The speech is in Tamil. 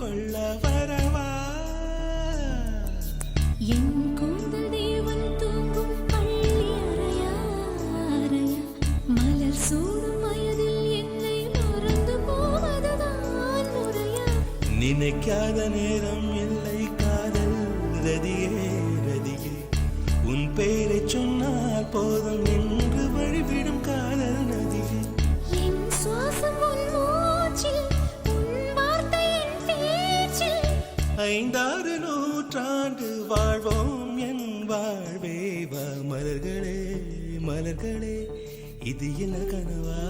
கொள்ள வரவா என் கூந்தல் தேவன் தூங்கும் பள்ளி அறையா அறையா மலர் சூடும் வயதில் என்னை மறந்து போவதுதான் முறையா நினைக்காத நேரம் இல்லை காதல் ரதியே ரதியே உன் பேரை சொன்னால் போதும் என்று வழிவிடும் காதல் நதியே என் சுவாசம் உன் மூச்சில் உன் வார்த்தை என் பேச்சில் 5-6 நூற்றாண்டு வாழ்வோம் என் வாழ்வே வா மலர்களே மலர்களே இது என்ன கனவா